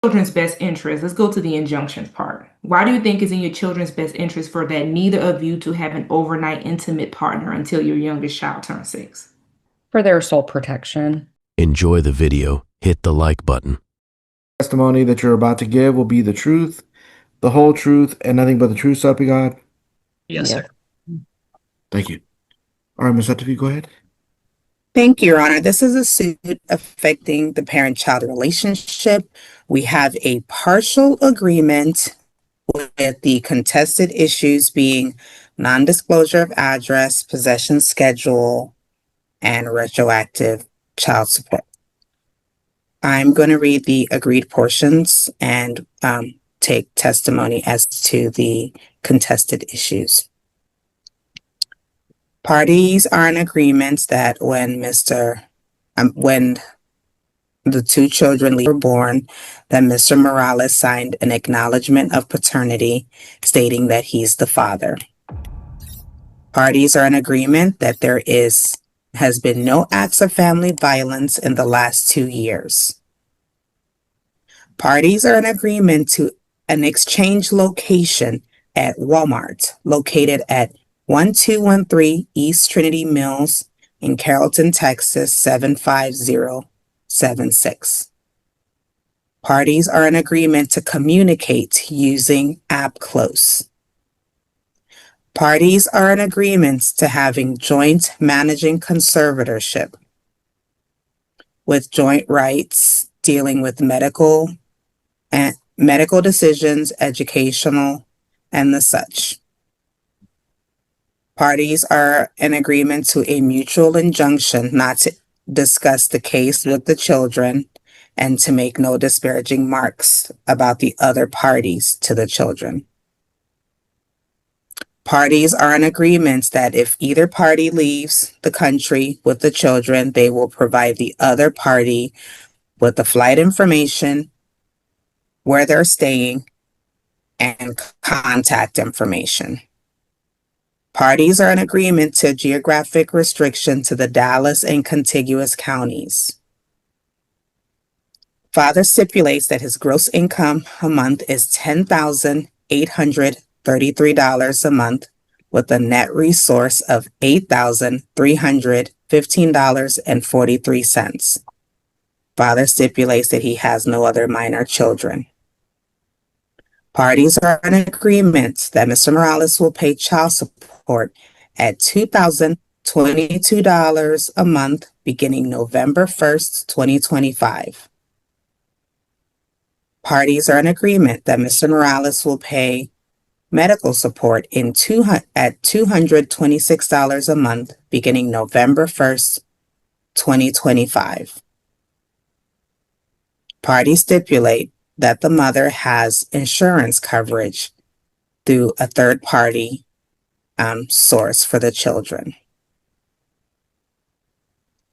children's best interest, let's go to the injunctions part. Why do you think it's in your children's best interest for that neither of you to have an overnight intimate partner until your youngest child turns 6? For their sole protection. Enjoy the video. Hit the like button. Testimony that you're about to give will be the truth, the whole truth, and nothing but the truth, so help you God? Yes, sir. Thank you. All right, Ms. Sutterfield, go ahead. Thank you, Your Honor. This is a suit affecting the parent-child relationship. We have a partial agreement with the contested issues being non-disclosure of address, possession schedule, and retroactive child support. I'm going to read the agreed portions and take testimony as to the contested issues. Parties are in agreement that when the two children were born, that Mr. Morales signed an acknowledgement of paternity stating that he's the father. Parties are in agreement that there has been no acts of family violence in the last 2 years. Parties are in agreement to an exchange location at Walmart located at 1213 East Trinity Mills in Carrollton, Texas, 75076. Parties are in agreement to communicate using AppClose. Parties are in agreement to having joint managing conservatorship with joint rights dealing with medical decisions, educational, and the such. Parties are in agreement to a mutual injunction not to discuss the case with the children and to make no disparaging marks about the other parties to the children. Parties are in agreement that if either party leaves the country with the children, they will provide the other party with the flight information, where they're staying, and contact information. Parties are in agreement to geographic restriction to the Dallas and contiguous counties. Father stipulates that his gross income a month is $10,833 a month with a net resource of $8,315.43. Father stipulates that he has no other minor children. Parties are in agreement that Mr. Morales will pay child support at $2,022 a month beginning November 1st, 2025. Parties are in agreement that Mr. Morales will pay medical support at $226 a month beginning November 1st, 2025. Parties stipulate that the mother has insurance coverage through a third-party source for the children.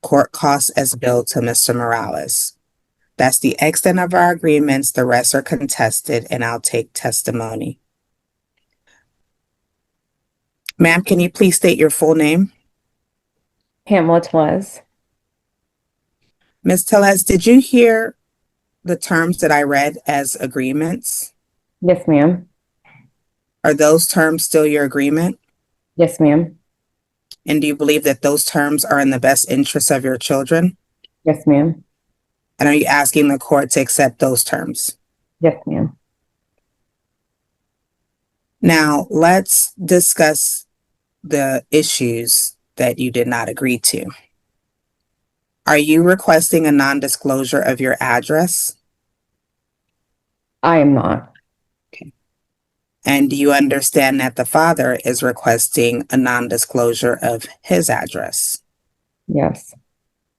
Court costs as billed to Mr. Morales. That's the extent of our agreements. The rest are contested, and I'll take testimony. Ma'am, can you please state your full name? Pamela Tellez. Ms. Tellez, did you hear the terms that I read as agreements? Yes, ma'am. Are those terms still your agreement? Yes, ma'am. And do you believe that those terms are in the best interest of your children? Yes, ma'am. And are you asking the court to accept those terms? Yes, ma'am. Now, let's discuss the issues that you did not agree to. Are you requesting a non-disclosure of your address? I am not. Okay. And do you understand that the father is requesting a non-disclosure of his address? Yes.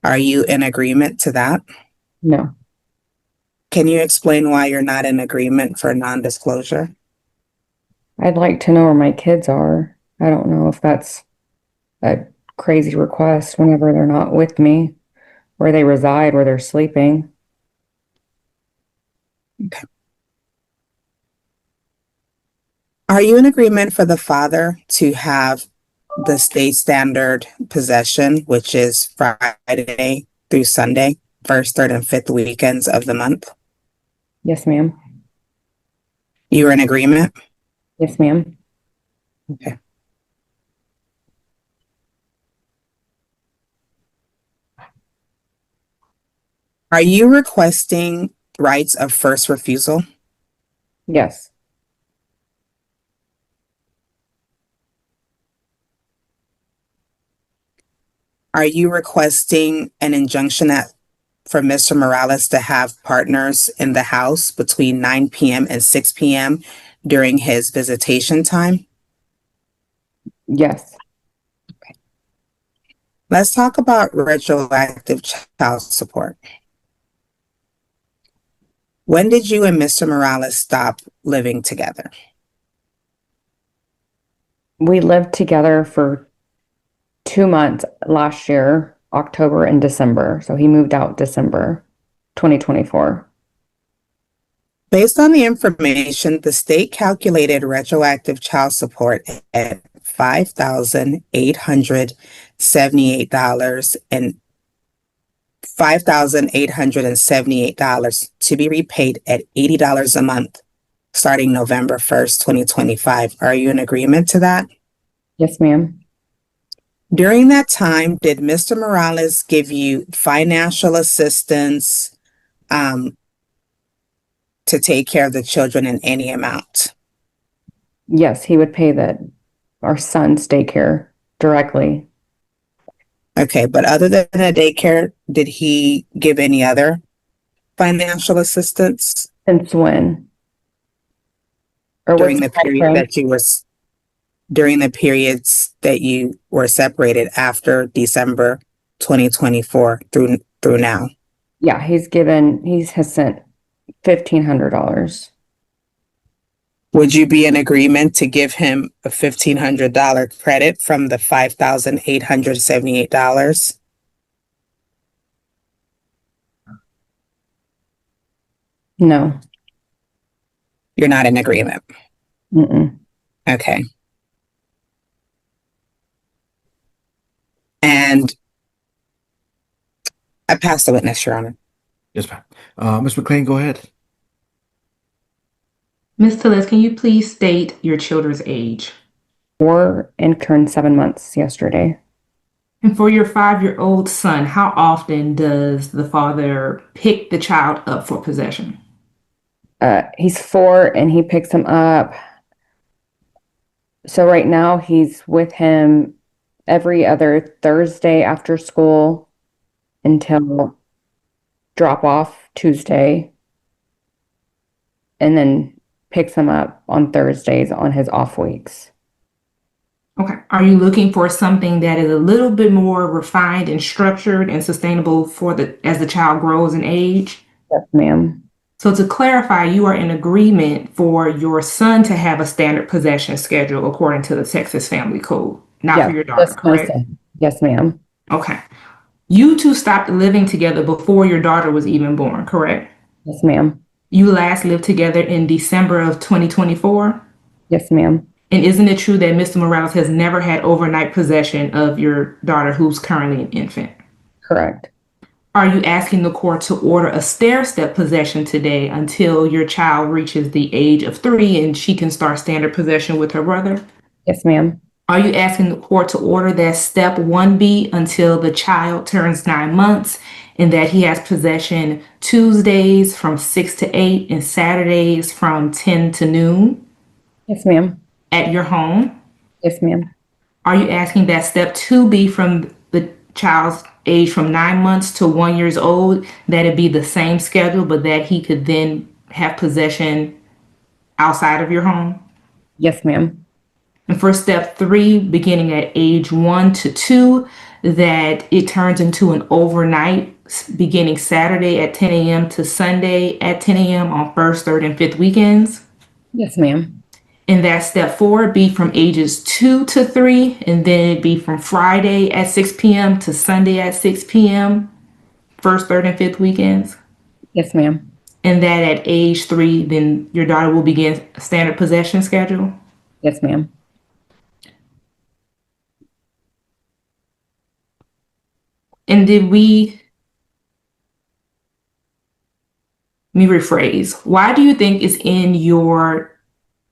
Are you in agreement to that? No. Can you explain why you're not in agreement for non-disclosure? I'd like to know where my kids are. I don't know if that's a crazy request whenever they're not with me, where they reside, where they're sleeping. Okay. Are you in agreement for the father to have the state standard possession, which is Friday through Sunday, first, third, and fifth weekends of the month? Yes, ma'am. You are in agreement? Yes, ma'am. Okay. Are you requesting rights of first refusal? Yes. Are you requesting an injunction for Mr. Morales to have partners in the house between 9 p.m. and 6 p.m. during his visitation time? Yes. Let's talk about retroactive child support. When did you and Mr. Morales stop living together? We lived together for 2 months last year, October and December. So he moved out December 2024. Based on the information, the state calculated retroactive child support at $5,878 and $5,878 to be repaid at $80 a month starting November 1st, 2025. Are you in agreement to that? Yes, ma'am. During that time, did Mr. Morales give you financial assistance to take care of the children in any amount? Yes, he would pay our son's daycare directly. Okay, but other than the daycare, did he give any other financial assistance Since when? Or during what's the the time period frame? that during the periods that you were separated after December 2024 through now? Yeah, he has sent $1,500. Would you be in agreement to give him a $1,500 credit from the $5,878? No. You're not in agreement. Mm-mm. Okay. And I pass the witness, Your Honor. Yes, ma'am. Ms. McLean, go ahead. Ms. Tellez, can you please state your children's age? 4 and turned 7 months yesterday. And for your 5-year-old son, how often does the father pick the child up for possession? He's 4 and he picks him up. So right now he's with him every other Thursday after school until drop off Tuesday, and then picks him up on Thursdays on his off weeks. Okay. Are you looking for something that is a little bit more refined and structured and sustainable as the child grows in age? Yes, ma'am. So to clarify, you are in agreement for your son to have a standard possession schedule according to the Texas Family Code, not Yes, for your daughter, just my correct? son. Yes, ma'am. Okay. You two stopped living together before your daughter was even born, correct? Yes, ma'am. You last lived together in December of 2024? Yes, ma'am. And isn't it true that Mr. Morales has never had overnight possession of your daughter who's currently an infant? Correct. Are you asking the court to order a stair-step possession today until your child reaches the age of 3 and she can start standard possession with her brother? Yes, ma'am. Are you asking the court to order that step 1B until the child turns 9 months and that he has possession Tuesdays from 6 to 8 and Saturdays from 10 to noon Yes, ma'am. at your home? Yes, ma'am. Are you asking that step 2B from the child's age from 9 months to 1 year old, that it be the same schedule, but that he could then have possession outside of your home? Yes, ma'am. And for step 3, beginning at age 1 to 2, that it turns into an overnight beginning Saturday at 10 a.m. to Sunday at 10 a.m. on first, third, and fifth weekends. Yes, ma'am. And that step 4 be from ages 2 to 3, and then it'd be from Friday at 6 p.m. to Sunday at 6 p.m., first, third, and fifth weekends. Yes, ma'am. And that at age 3, then your daughter will begin a standard possession schedule. Yes, ma'am. And did we me rephrase. Why do you think it's in your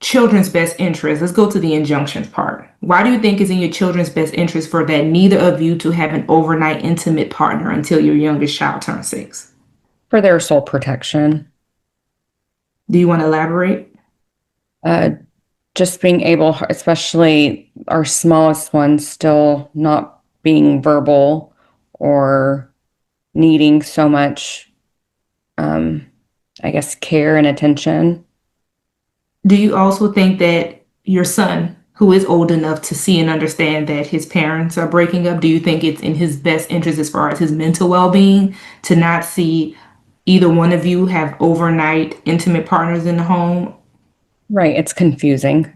children's best interest? Let's go to the injunctions part. Why do you think it's in your children's best interest for that neither of you to have an overnight intimate partner until your youngest child turns 6? For their sole protection. Do you want to elaborate? Just being able, especially our smallest one, still not being verbal or needing so much, I guess, care and attention. Do you also think that your son, who is old enough to see and understand that his parents are breaking up, do you think it's in his best interest as far as his mental well-being to not see either one of you have overnight intimate partners in the home? Right, it's confusing.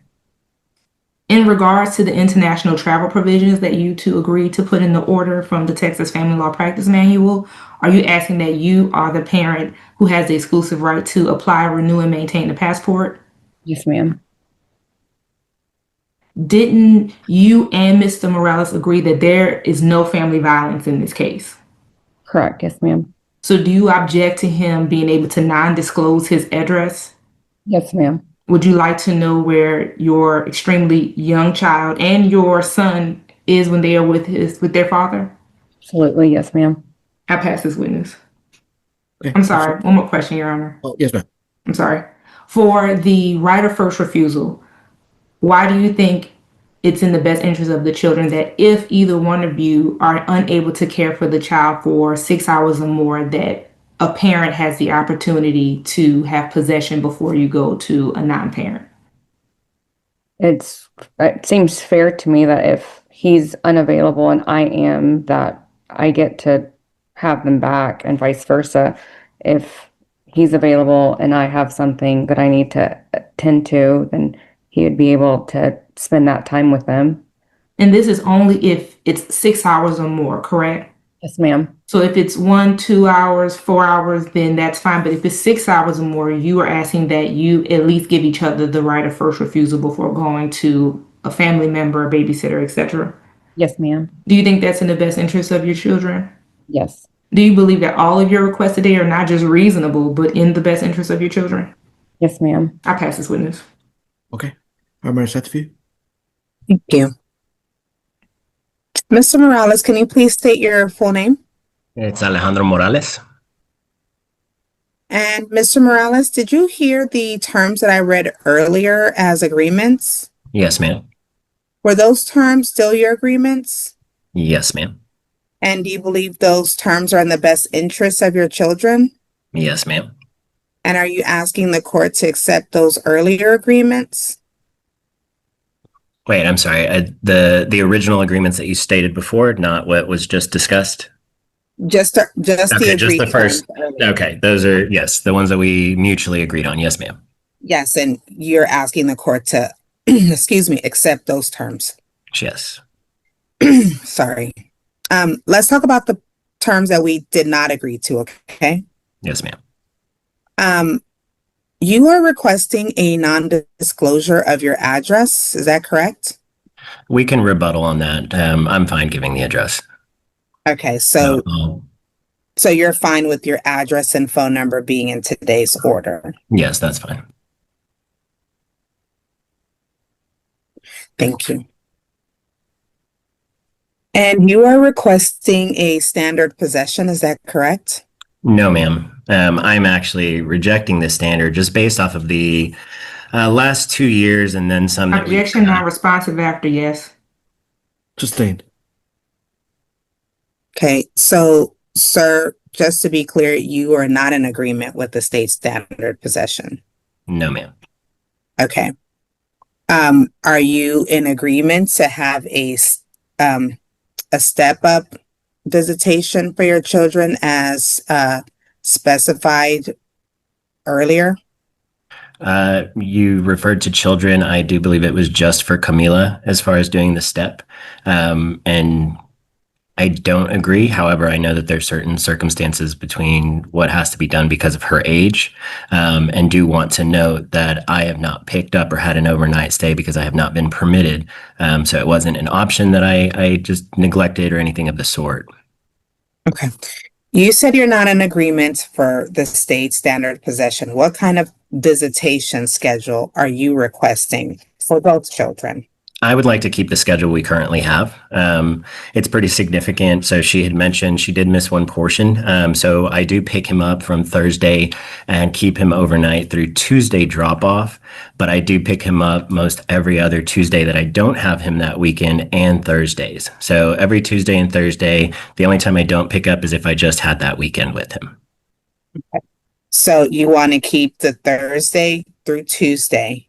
In regards to the international travel provisions that you two agreed to put in the order from the Texas Family Law Practice Manual, are you asking that you are the parent who has the exclusive right to apply, renew, and maintain the passport? Yes, ma'am. Didn't you and Mr. Morales agree that there is no family violence in this case? Correct. Yes, ma'am. So do you object to him being able to non-disclose his address? Yes, ma'am. Would you like to know where your extremely young child and your son is when they are with their father? Absolutely. Yes, ma'am. I pass this witness. Okay. I'm sorry. One more question, Your Honor. Oh, yes, ma'am. I'm sorry. For the right of first refusal, why do you think it's in the best interest of the children that if either one of you are unable to care for the child for 6 hours or more, that a parent has the opportunity to have possession before you go to a non-parent? It seems fair to me that if he's unavailable and I am, that I get to have them back and vice versa. If he's available and I have something that I need to attend to, then he would be able to spend that time with them. And this is only if it's 6 hours or more, correct? Yes, ma'am. So if it's 1, 2 hours, 4 hours, then that's fine. But if it's 6 hours or more, you are asking that you at least give each other the right of first refusal before going to a family member, a babysitter, etc. Yes, ma'am. Do you think that's in the best interest of your children? Yes. Do you believe that all of your requests today are not just reasonable, but in the best interest of your children? Yes, ma'am. I pass this witness. Okay. I'm ready to set the view. Thank you. Mr. Morales, can you please state your full name? It's Alejandro Morales. And Mr. Morales, did you hear the terms that I read earlier as agreements? Yes, ma'am. Were those terms still your agreements? Yes, ma'am. And do you believe those terms are in the best interest of your children? Yes, ma'am. And are you asking the court to accept those earlier agreements? Wait, I'm sorry. The original agreements that you stated before, not what was just discussed? Just the Okay, just agreed the first. terms earlier. Okay, those are, yes, the ones that we mutually agreed on. Yes, ma'am. Yes, and you're asking the court to, excuse me, accept those terms. Yes. Sorry. Let's talk about the terms that we did not agree to, okay? Yes, ma'am. You are requesting a non-disclosure of your address, is that correct? We can rebuttal on that. I'm fine giving the address. Okay, so you're fine with your address and phone number being in today's order. Yes, that's fine. Thank you. And you are requesting a standard possession, is that correct? No, ma'am. I'm actually rejecting this standard just based off of the last 2 years and then some. Objection not responsive after yes. Sustained. Okay, so sir, just to be clear, you are not in agreement with the state standard possession. No, ma'am. Okay. Are you in agreement to have a step-up visitation for your children as specified earlier? You referred to children. I do believe it was just for Camila as far as doing the step. And I don't agree. However, I know that there's certain circumstances between what has to be done because of her age, and do want to note that I have not picked up or had an overnight stay because I have not been permitted. So it wasn't an option that I just neglected or anything of the sort. Okay. You said you're not in agreement for the state standard possession. What kind of visitation schedule are you requesting for both children? I would like to keep the schedule we currently have. It's pretty significant. So she had mentioned she did miss one portion. So I do pick him up from Thursday and keep him overnight through Tuesday drop off. But I do pick him up most every other Tuesday that I don't have him that weekend and Thursdays. So every Tuesday and Thursday, the only time I don't pick up is if I just had that weekend with him. So you want to keep the Thursday through Tuesday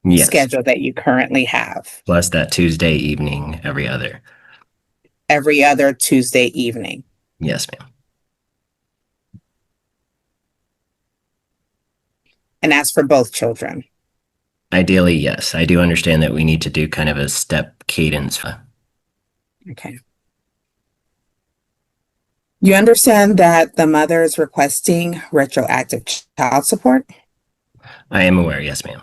Yes. schedule that you currently have Plus that Tuesday evening, every other. every other Tuesday evening. Yes, ma'am. And that's for both children. Ideally, yes. I do understand that we need to do kind of a step cadence. Okay. You understand that the mother is requesting retroactive child support? I am aware. Yes, ma'am.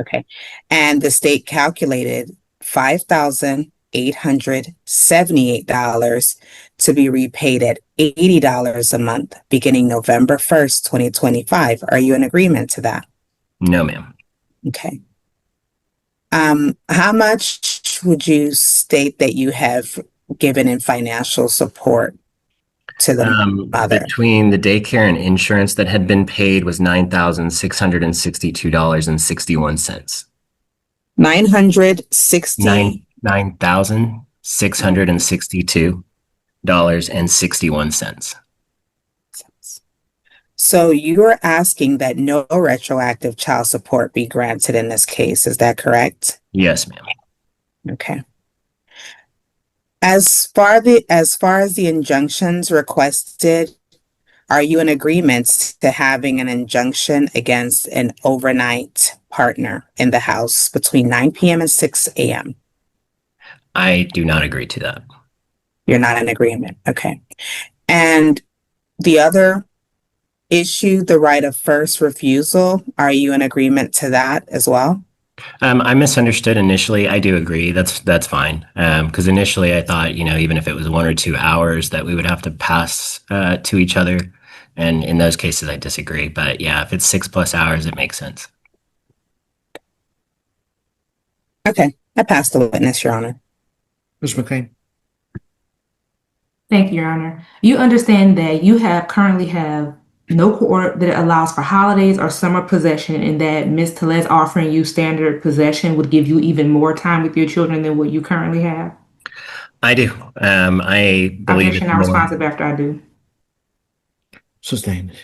Okay. And the state calculated $5,878 to be repaid at $80 a month beginning November 1st, 2025. Are you in agreement to that? No, ma'am. Okay. How much would you state that you have given in financial support to the mother? Between the daycare and insurance that had been paid was $9,662.61. 960. $9,662.61. So you're asking that no retroactive child support be granted in this case, is that correct? Yes, ma'am. Okay. As far as the injunctions requested, are you in agreement to having an injunction against an overnight partner in the house between 9 p.m. and 6 a.m.? I do not agree to that. You're not in agreement. Okay. And the other issue, the right of first refusal, are you in agreement to that as well? I misunderstood initially. I do agree. That's fine. Because initially I thought, even if it was 1 or 2 hours that we would have to pass to each other. And in those cases, I disagree. But yeah, if it's 6+ hours, it makes sense. Okay. I pass the witness, Your Honor. Ms. McLean. Thank you, Your Honor. You understand that you currently have no court that allows for holidays or summer possession, and that Ms. Tellez offering you standard possession would give you even more time with your children than what you currently have? I do. I believe Objection, not responsive after I do. Sustained.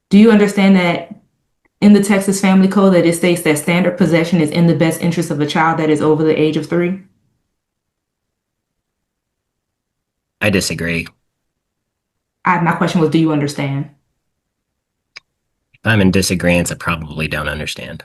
Do you understand that in the Texas Family Code that it states that standard possession is in the best interest of a child that is over the age of 3? I disagree. My question was, do you understand? If I'm in disagreement, I probably don't understand.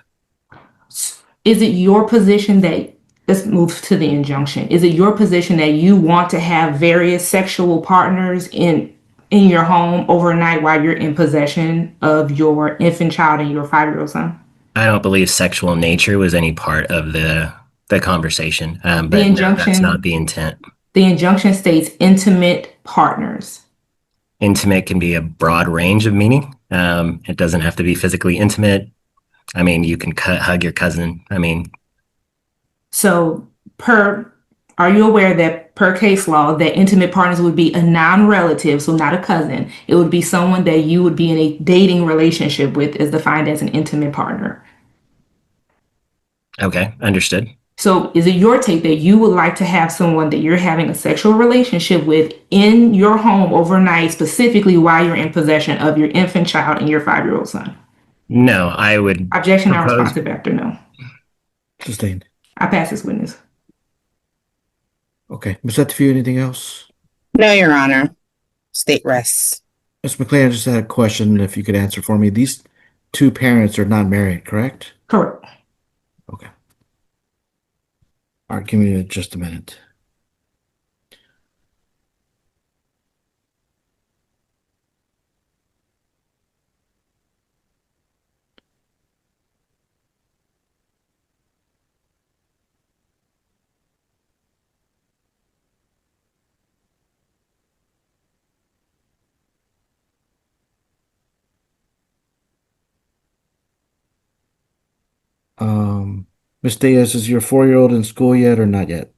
Is it your position that, let's move to the injunction. Is it your position that you want to have various sexual partners in your home overnight while you're in possession of your infant child and your 5-year-old son? I don't believe sexual nature was any part of the conversation. But no, that's not the intent. The injunction states intimate partners. Intimate can be a broad range of meaning. It doesn't have to be physically intimate. I mean, you can hug your cousin. So are you aware that per case law, that intimate partners would be a non-relative, so not a cousin. It would be someone that you would be in a dating relationship with, is defined as an intimate partner. Okay, understood. So is it your take that you would like to have someone that you're having a sexual relationship with in your home overnight, specifically while you're in possession of your infant child and your 5-year-old son? No, I would. Objection, not responsive after no. Sustained. I pass this witness. Okay. Ms. Letterfield, anything else? No, Your Honor. State rests. Ms. McLean, I just had a question, if you could answer for me. These two parents are not married, correct? Correct. Okay. All right, give me just a minute. Miss Diaz, is your 4-year-old in school yet or not yet?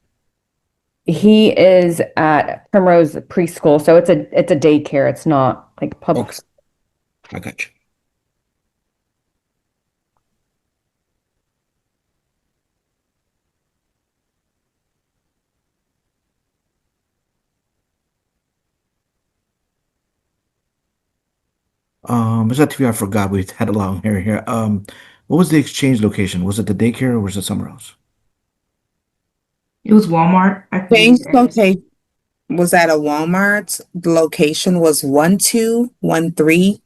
He is at Primrose Preschool, so it's a daycare. It's not like public. Okay, I got you. It's not TV. I forgot we had a long hair here. What was the exchange location? Was it the daycare or was it somewhere else? It was Walmart. I can give you Change the address. location was at a Walmart. The location was 1213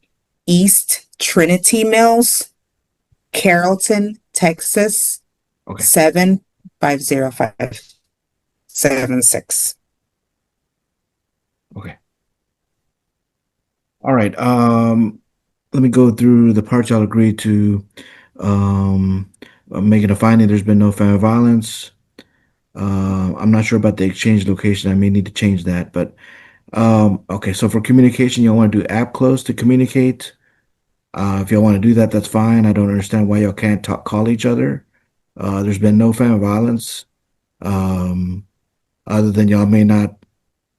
East Trinity Mills, Carrollton, Texas, Okay. 75076. Okay. All right. Let me go through the parts y'all agreed to. Making a finding. There's been no family violence. I'm not sure about the exchange location. I may need to change that, but okay. So for communication, y'all want to do app close to communicate. If y'all want to do that, that's fine. I don't understand why y'all can't call each other. There's been no family violence. Other than y'all may not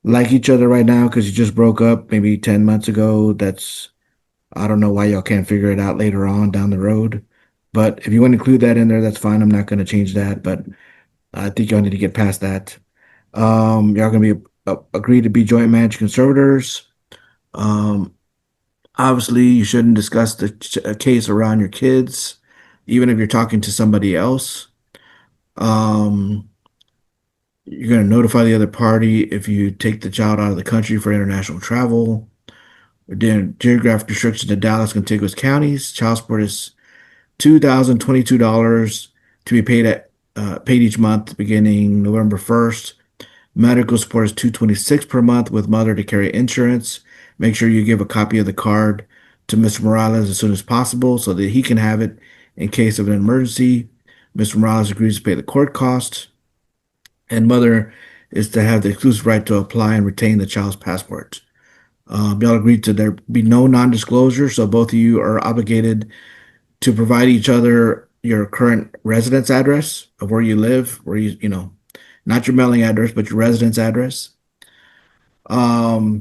like each other right now because you just broke up maybe 10 months ago. I don't know why y'all can't figure it out later on down the road. But if you want to include that in there, that's fine. I'm not going to change that, but I think y'all need to get past that. Y'all going to be agree to be joint managed conservators. Obviously, you shouldn't discuss the case around your kids, even if you're talking to somebody else. Um, you're going to notify the other party if you take the child out of the country for international travel. Then geographic restrictions to Dallas contiguous counties. Child support is $2,022 to be paid each month beginning November 1st. Medical support is $226 per month with mother to carry insurance. Make sure you give a copy of the card to Mr. Morales as soon as possible so that he can have it in case of an emergency. Mr. Morales agrees to pay the court costs, and mother is to have the exclusive right to apply and retain the child's passport. Y'all agreed to there be no non-disclosure, so both of you are obligated to provide each other your current residence address of where you live, not your mailing address, but your residence address. I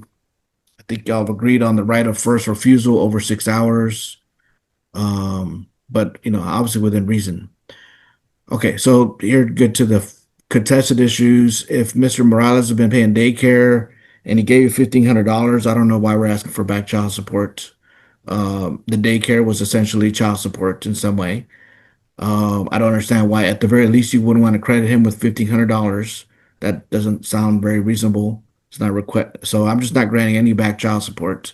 think y'all have agreed on the right of first refusal over 6 hours, but obviously within reason. Okay, so you're good to the contested issues. If Mr. Morales has been paying daycare and he gave you $1,500, I don't know why we're asking for back child support. The daycare was essentially child support in some way. I don't understand why, at the very least, you wouldn't want to credit him with $1,500. That doesn't sound very reasonable. It's not request. So I'm just not granting any back child support.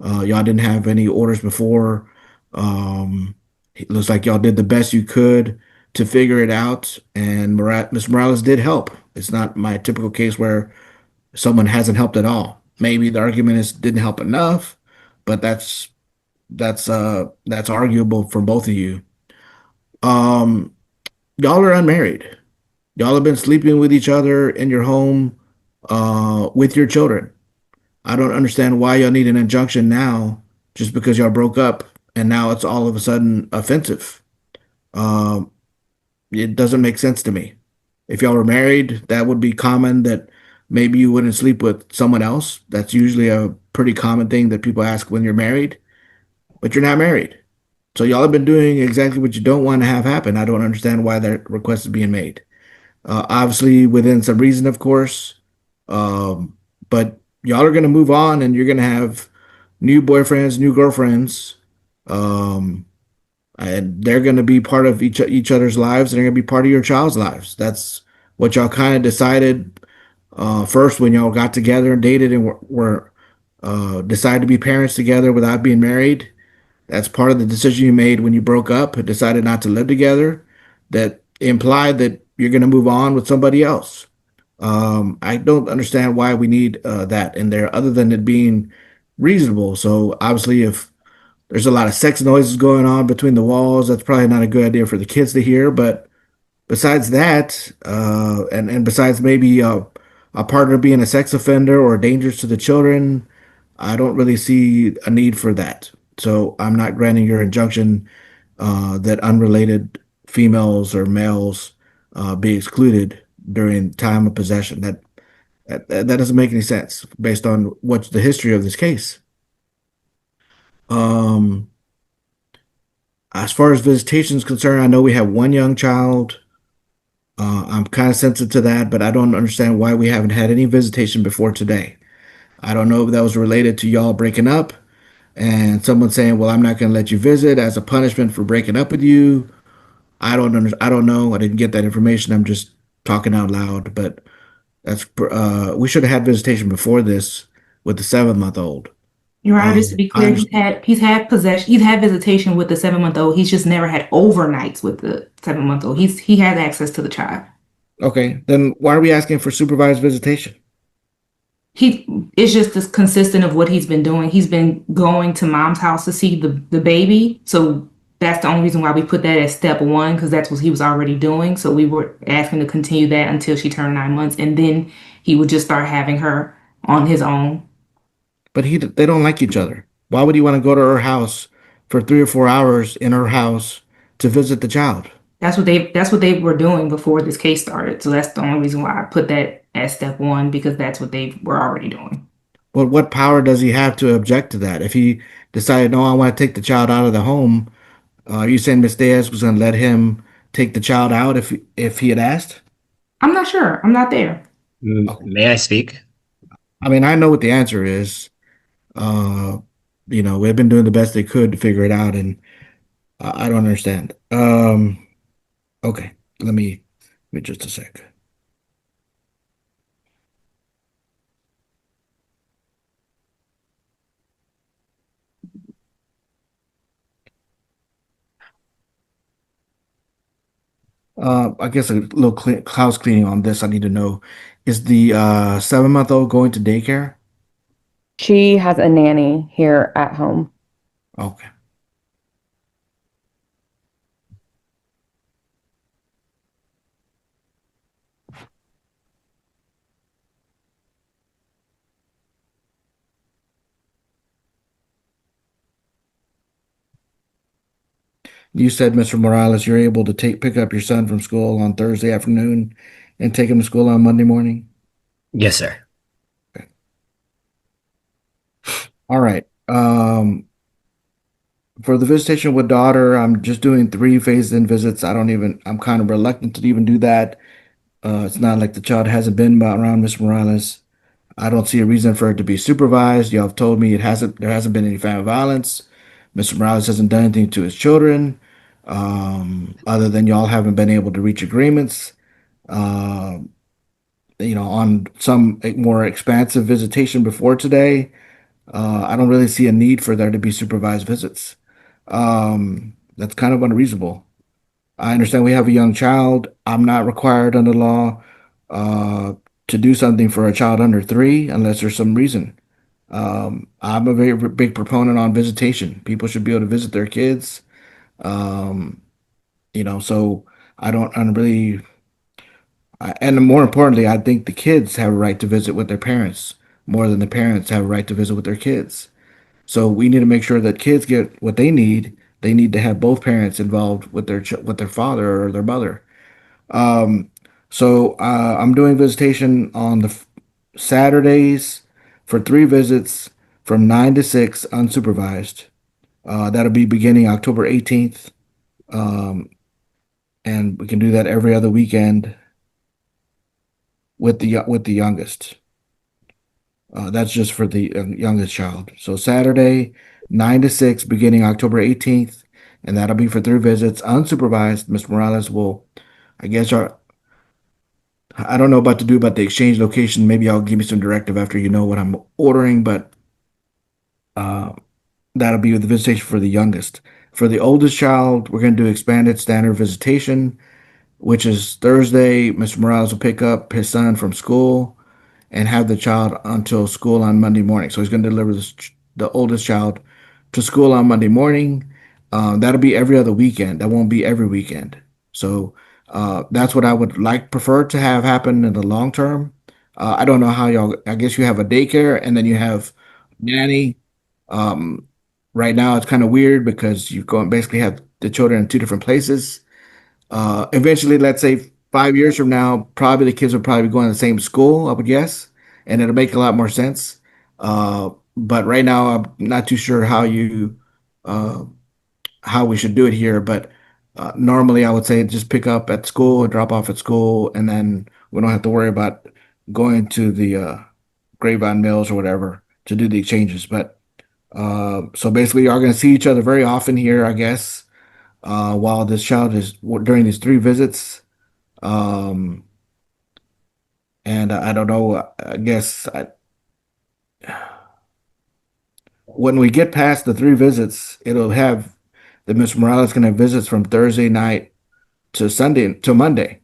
Y'all didn't have any orders before. It looks like y'all did the best you could to figure it out, and Mr. Morales did help. It's not my typical case where someone hasn't helped at all. Maybe the argument is didn't help enough, but that's arguable for both of you. Y'all are unmarried. Y'all have been sleeping with each other in your home, with your children. I don't understand why y'all need an injunction now just because y'all broke up and now it's all of a sudden offensive. It doesn't make sense to me. If y'all were married, that would be common that maybe you wouldn't sleep with someone else. That's usually a pretty common thing that people ask when you're married, but you're not married. So y'all have been doing exactly what you don't want to have happen. I don't understand why that request is being made. Obviously within some reason, of course. But y'all are going to move on and you're going to have new boyfriends, new girlfriends. And they're going to be part of each other's lives, and they're going to be part of your child's lives. That's what y'all kind of decided first when y'all got together and dated and were decided to be parents together without being married. That's part of the decision you made when you broke up and decided not to live together. That implied that you're going to move on with somebody else. I don't understand why we need that in there other than it being reasonable. So obviously if there's a lot of sex noises going on between the walls, that's probably not a good idea for the kids to hear. But besides that, and besides maybe a partner being a sex offender or dangerous to the children, I don't really see a need for that. So I'm not granting your injunction that unrelated females or males be excluded during time of possession. That doesn't make any sense based on what's the history of this case. Um, as far as visitation is concerned, I know we have one young child. I'm kind of sensitive to that, but I don't understand why we haven't had any visitation before today. I don't know if that was related to y'all breaking up and someone saying, "Well, I'm not going to let you visit as a punishment for breaking up with you." I don't know. I didn't get that information. I'm just talking out loud, but we should have had visitation before this with the 7-month-old. Your Honor, just to be clear, I he's had visitation with the 7-month-old. He's just never had overnights with the 7-month-old. He has access to the child. Okay, then why are we asking for supervised visitation? It's just this consistent of what he's been doing. He's been going to mom's house to see the baby. So that's the only reason why we put that as step one, because that's what he was already doing. So we were asking to continue that until she turned 9 months, and then he would just start having her on his own. But they don't like each other. Why would he want to go to her house for 3 or 4 hours in her house to visit the child? That's what they were doing before this case started. So that's the only reason why I put that as step one, because that's what they were already doing. But what power does he have to object to that? If he decided, no, I want to take the child out of the home, you saying Ms. Diaz was going to let him take the child out if he had asked? I'm not sure. I'm not there. May I speak? I mean, I know what the answer is. We've been doing the best they could to figure it out, and I don't understand. Okay, let me just a sec. I guess a little house cleaning on this. I need to know, is the 7-month-old going to daycare? She has a nanny here at home. Okay. You said, Mr. Morales, you're able to pick up your son from school on Thursday afternoon and take him to school on Monday morning? Yes, sir. All right. For the visitation with daughter, I'm just doing 3 phased-in visits. I'm kind of reluctant to even do that. It's not like the child hasn't been around Mr. Morales. I don't see a reason for it to be supervised. Y'all have told me there hasn't been any family violence. Mr. Morales hasn't done anything to his children, other than y'all haven't been able to reach agreements, on some more expansive visitation before today. I don't really see a need for there to be supervised visits. That's kind of unreasonable. I understand we have a young child. I'm not required under law to do something for a child under 3 unless there's some reason. I'm a very big proponent on visitation. People should be able to visit their kids. So I'm really, and more importantly, I think the kids have a right to visit with their parents more than the parents have a right to visit with their kids. So we need to make sure that kids get what they need. They need to have both parents involved with their father or their mother. I'm doing visitation on the Saturdays for 3 visits from 9 to 6 unsupervised. That'll be beginning October 18th. And we can do that every other weekend with the youngest. That's just for the youngest child. So Saturday, 9 to 6, beginning October 18th, and that'll be for 3 visits, unsupervised. Mr. Morales will, I guess, I don't know about the exchange location. Maybe I'll give you some directive after you know what I'm ordering, but that'll be the visitation for the youngest. For the oldest child, we're going to do expanded standard visitation, which is Thursday. Mr. Morales will pick up his son from school and have the child until school on Monday morning. So he's going to deliver the oldest child to school on Monday morning. That'll be every other weekend. That won't be every weekend. So that's what I would prefer to have happen in the long term. I don't know how I guess you have a daycare and then you have nanny. Right now it's kind of weird because basically have the children in 2 different places. Eventually, let's say 5 years from now, probably the kids will probably be going to the same school, I would guess, and it'll make a lot more sense. But right now, I'm not too sure uh, how we should do it here. But normally, I would say just pick up at school and drop off at school, and then we don't have to worry about going to the Grapevine Mills or whatever to do the exchanges. But so basically, you are going to see each other very often here, I guess, while this child is during these 3 visits. Um, and I don't know, I guess when we get past the 3 visits, it'll have the Mr. Morales going to have visits from Thursday night to Sunday to Monday.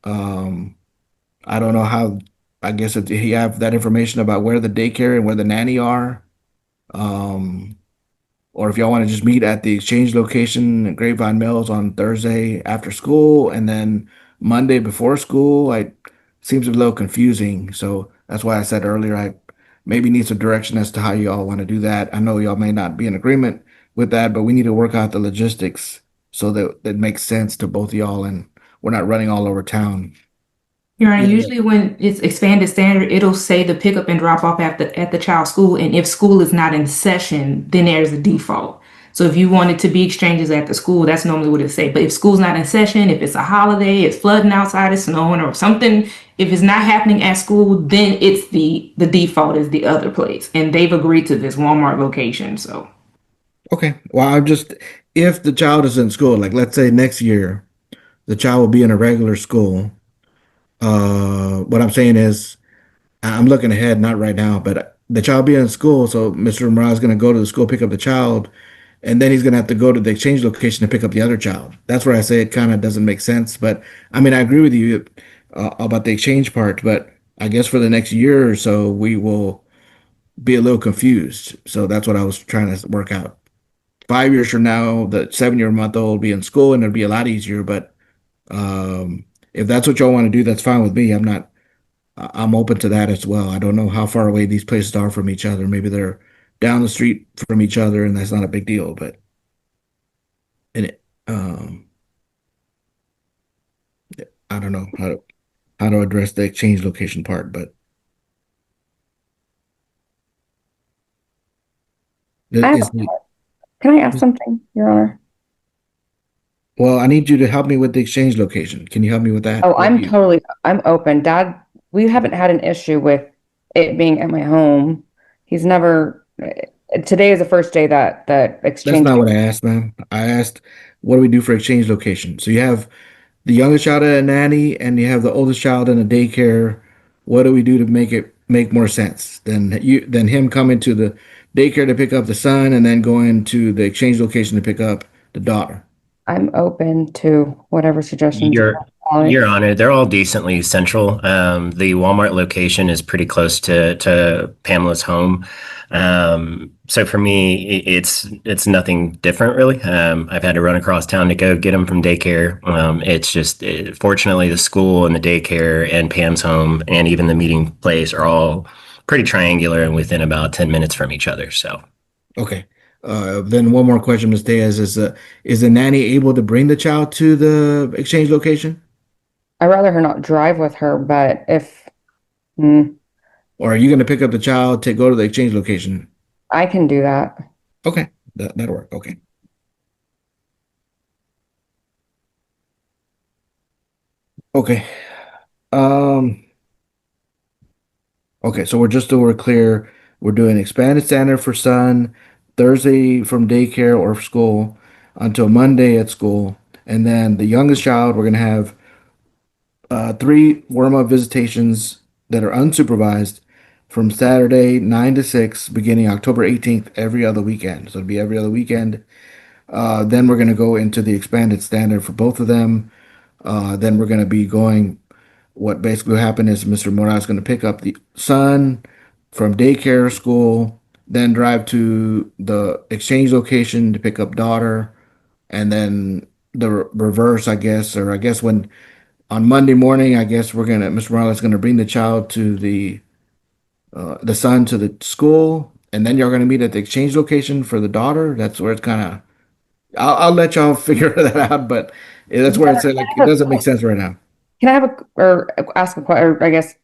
Um, I don't know how, I guess if he have that information about where the daycare and where the nanny are. Um, or if y'all want to just meet at the exchange location at Grapevine Mills on Thursday after school and then Monday before school, I seems a little confusing. So that's why I said earlier I maybe need some direction as to how y'all want to do that. I know y'all may not be in agreement with that, but we need to work out the logistics so that it makes sense to both y'all and we're not running all over town. Your Honor, Yeah. usually when it's expanded standard, it'll say the pick up and drop off at the child's school. And if school is not in session, then there's a default. So if you want it to be exchanges at the school, that's normally what it say. But if school's not in session, if it's a holiday, it's flooding outside, it's snowing or something, if it's not happening at school, then it's the default is the other place. And they've agreed to this Walmart location. So Okay. Well, I'm just, if the child is in school, like let's say next year, the child will be in a regular school. What I'm saying is, I'm looking ahead, not right now, but the child being in school, so Mr. Morales is going to go to the school, pick up the child, and then he's going to have to go to the exchange location to pick up the other child. That's where I say it kind of doesn't make sense. But I mean, I agree with you about the exchange part, but I guess for the next year or so, we will be a little confused. So that's what I was trying to work out. 5 years from now, the 7-year-old will be in school and it'll be a lot easier. But if that's what y'all want to do, that's fine with me. I'm open to that as well. I don't know how far away these places are from each other. Maybe they're down the street from each other, and that's not a big deal. But and it, I don't know how to address the exchange location part. But I have, is can I ask something, Your Honor? well, I need you to help me with the exchange location. Can you help me with that? Oh, I'm open. Dad, we haven't had an issue with it being at my home. He's never, today is the first day that That's exchange. not what I asked, ma'am. I asked, what do we do for exchange location? So you have the youngest child at a nanny, and you have the oldest child in a daycare. What do we do to make it make more sense than him coming to the daycare to pick up the son, and then going to the exchange location to pick up the daughter? I'm open to whatever suggestions. Your Honor, they're all decently central. The Walmart location is pretty close to Pamela's home. So for me, it's nothing different really. I've had to run across town to go get him from daycare. It's just fortunately the school and the daycare and Pam's home and even the meeting place are all pretty triangular and within about 10 minutes from each other. So Okay. Then one more question, Ms. Diaz, is the nanny able to bring the child to the exchange location? I'd rather her not drive with her, but Or are you going to pick up the child to go to the exchange location? I can do that. Okay, that'll work. Okay. Okay. Um, okay, so we're clear. We're doing expanded standard for son, Thursday from daycare or school until Monday at school. And then the youngest child, we're gonna have 3 warm-up visitations that are unsupervised from Saturday 9 to 6, beginning October 18th, every other weekend. So it'll be every other weekend. Then we're gonna go into the expanded standard for both of them. Then we're gonna be going. What basically happened is Mr. Morales is going to pick up the son from daycare school, then drive to the exchange location to pick up daughter, and then the reverse, I guess, or I guess when on Monday morning, I guess Mr. Morales is going to bring the child to the son to the school, and then you're going to meet at the exchange location for the daughter. That's where it's kind of I'll let y'all figure that out, but that's where it's like it doesn't make sense right now. Can I have or ask a question, or I guess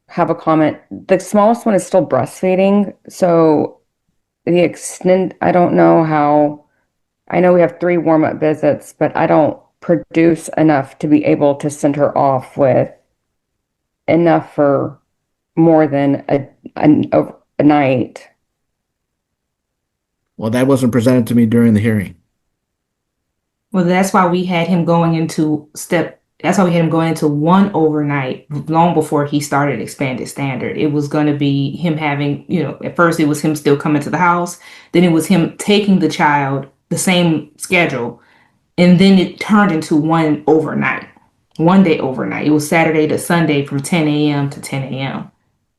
have a comment? The smallest one is still breastfeeding, so the extent, I don't know how, I know we have 3 warm-up visits, but I don't produce enough to be able to send her off with enough for more than a night. Well, that wasn't presented to me during the hearing. Well, that's why we had him going into that's why we had him going into 1 overnight long before he started expanded standard. It was going to be him having, at first it was him still coming to the house. Then it was him taking the child, the same schedule. And then it turned into 1 overnight, 1 day overnight. It was Saturday to Sunday from 10 a.m. to 10 a.m.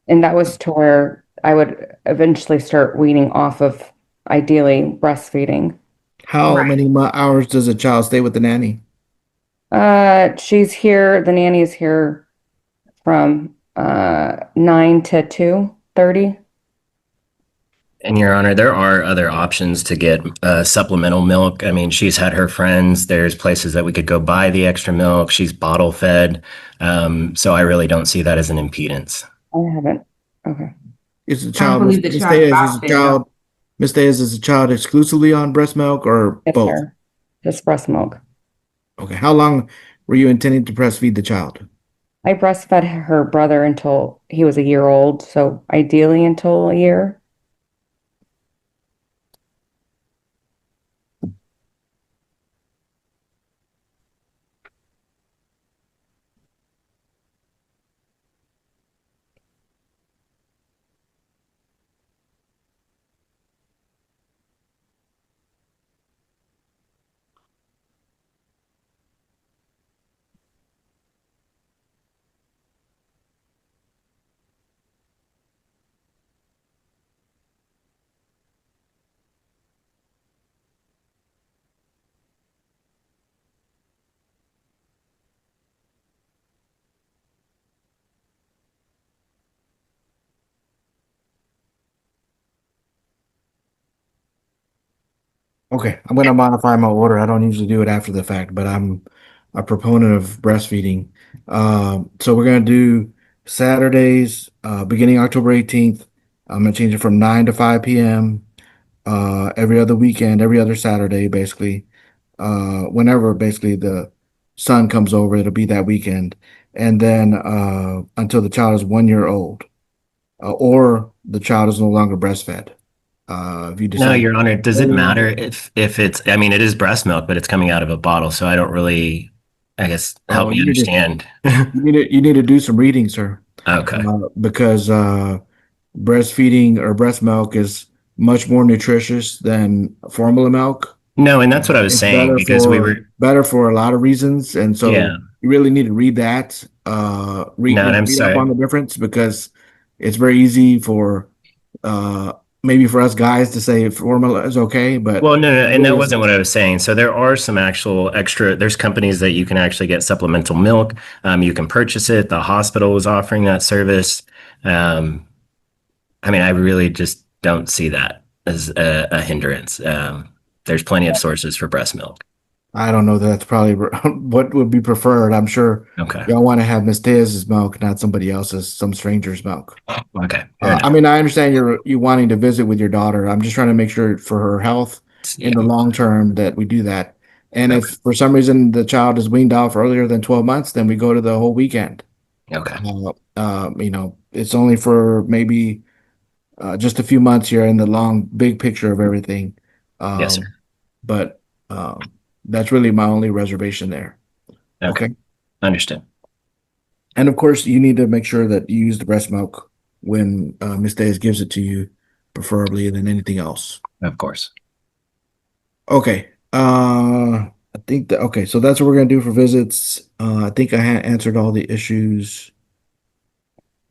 And that was to where I would eventually start weaning off of ideally breastfeeding. How Right. many hours does a child stay with the nanny? She's here, the nanny is here from 9 to 2:30. And Your Honor, there are other options to get supplemental milk. I mean, she's had her friends. There's places that we could go buy the extra milk. She's bottle fed. So I really don't see that as an impedance. I haven't. Okay. Is the child, believe the Ms. child Diaz, is dropped the it, child, Ms. Diaz, is the child exclusively on breast milk or Yes, both? sir. Just breast milk. Okay. How long were you intending to breastfeed the child? I breastfed her brother until he was a year old, so ideally until a year. Okay, I'm going to modify my order. I don't usually do it after the fact, but I'm a proponent of breastfeeding. So we're going to do Saturdays, beginning October 18th. I'm going to change it from 9 to 5 p.m. Every other weekend, every other Saturday, basically. Whenever basically the sun comes over, it'll be that weekend. And then until the child is 1 year old, or the child is no longer breastfed. If you No, decide. Your Honor, does it matter if it's, I mean, it is breast milk, but it's coming out of a bottle, so I don't really, I guess, help Oh, me you need to- understand. You need to do some reading, sir, Okay. because breastfeeding or breast milk is much more nutritious than formula milk. No, and that's what I was It's saying because we were, better for a lot of reasons, and so yeah. you really need to read that. Read, No, and I'm read sorry. up on the difference because it's very easy for maybe for us guys to say formula is okay, but Well, no, and that really- wasn't what I was saying. So there are some actual extra, there's companies that you can actually get supplemental milk. You can purchase it. The hospital was offering that service. I mean, I really just don't see that as a hindrance. There's plenty of sources for breast milk. I don't know that that's probably what would be preferred. I'm sure Okay. y'all want to have Miss Diaz's milk, not somebody else's, some stranger's milk. Okay. Fair enough. I mean, I understand you wanting to visit with your daughter. I'm just trying to make sure for her health in the long term that we do that. And if for some reason the child is weaned off earlier than 12 months, then we go to the whole weekend. Okay. It's only for maybe just a few months here in the long, big picture of everything. Yes, sir. But that's really my only reservation there. Okay. Understood. And of course, you need to make sure that you use the breast milk when Miss Diaz gives it to you, preferably than anything else. Of course. Okay. I think that okay, so that's what we're gonna do for visits. I think I answered all the issues.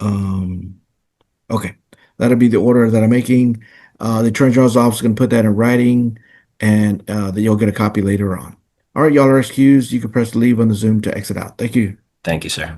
Okay, that'll be the order that I'm making. The Attorney General's office is gonna put that in writing, and that you'll get a copy later on. All right, y'all are excused. You can press leave on the Zoom to exit out. Thank you. Thank you, sir.